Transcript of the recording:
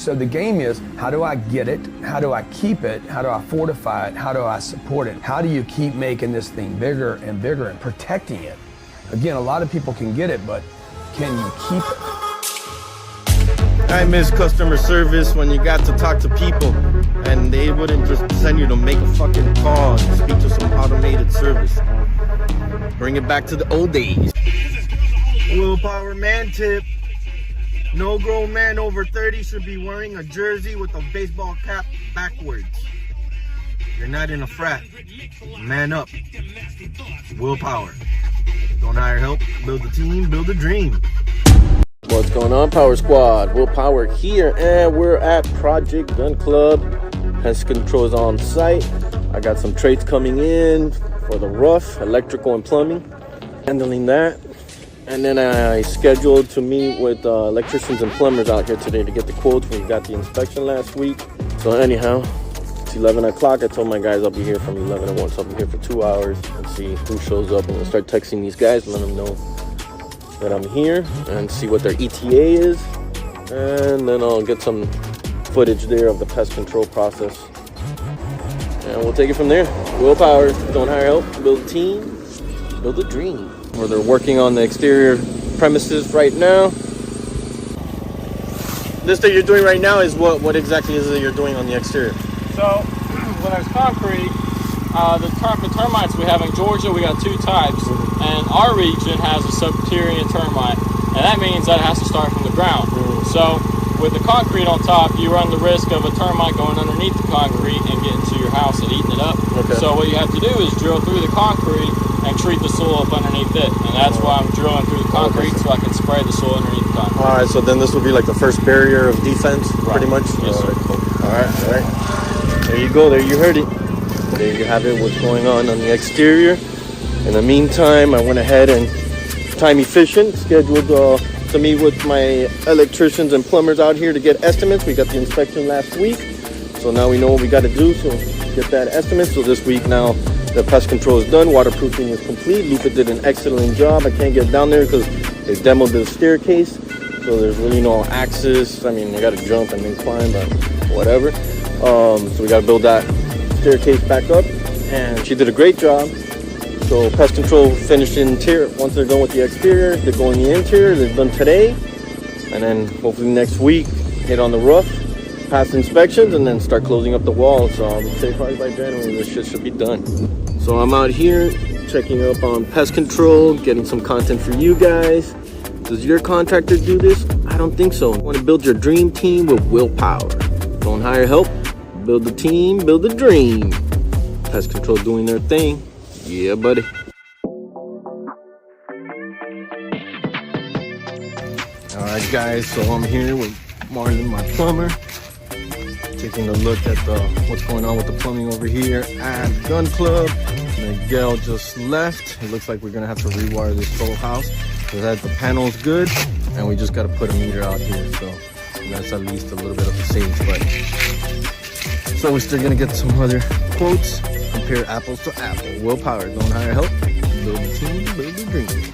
So the game is, how do I get it? How do I keep it? How do I fortify it? How do I support it? How do you keep making this thing bigger and bigger and protecting it? Again, a lot of people can get it, but can you keep it? I miss customer service when you got to talk to people and they wouldn't just send you to make a fucking call and speak to some automated service. Bring it back to the old days. Willpower man tip. No grown man over 30 should be wearing a jersey with a baseball cap backwards. You're not in a frat. Man up. Willpower. Don't hire help. Build a team. Build a dream. What's going on, Power Squad? Willpower here, and we're at Project Gun Club. Pest control is on site. I got some trades coming in for the rough, electrical and plumbing. Handling that. And then I scheduled to meet with electricians and plumbers out here today to get the quotes. We got the inspection last week. So anyhow, it's 11 o'clock. I told my guys I'll be here from 11 to 1. So I'll be here for 2 hours and see who shows up. I'm going to start texting these guys, let them know that I'm here and see what their ETA is. And then I'll get some footage there of the pest control process. And we'll take it from there. Willpower, don't hire help, build a team, build a dream. Where they're working on the exterior premises right now. This that you're doing right now is what exactly is it you're doing on the exterior? So when there's concrete, the termites we have in Georgia, we got two types, and our region has a subterranean termite, and that means that it has to start from the ground. So with the concrete on top, you run the risk of a termite going underneath the concrete and getting to your house and eating it up. Okay. So what you have to do is drill through the concrete and treat the soil up underneath it, and that's why I'm drilling through the concrete so I can spray the soil underneath the concrete. All right, so then this will be like the first barrier of defense, pretty much? Yes, sir. Cool. All right. There you go, there you heard it. There you have it, what's going on the exterior. In the meantime, I went ahead and time efficient, scheduled to meet with my electricians and plumbers out here to get estimates. We got the inspection last week, so now we know what we got to do, so get that estimate. So this week now, the pest control is done, waterproofing is complete. Lupa did an excellent job. I can't get down there because they demoed the staircase, so there's really no access. I mean, I got to jump and then climb, but whatever. So we got to build that staircase back up, and she did a great job. So pest control finished the interior. Once they're done with the exterior, they're going the interior. They're done today, and then hopefully next week hit on the roof, pass inspections, and then start closing up the walls. So I would say probably by January this shit should be done. So I'm out here checking up on pest control, getting some content for you guys. Does your contractor do this? I don't think so. You want to build your dream team with willpower. Don't hire help, build a team, build a dream. Pest control doing their thing. Yeah, buddy. All right, guys, so I'm here with Marlon, my plumber, taking a look at what's going on with the plumbing over here at Gun Club. Miguel just left. It looks like we're gonna have to rewire this whole house. So that the panel's good, and we just gotta put a meter out here, so that's at least a little bit of a savings. But so we're still gonna get some other quotes. Compare apples to apple. Willpower, don't hire help. Build a team, build a dream.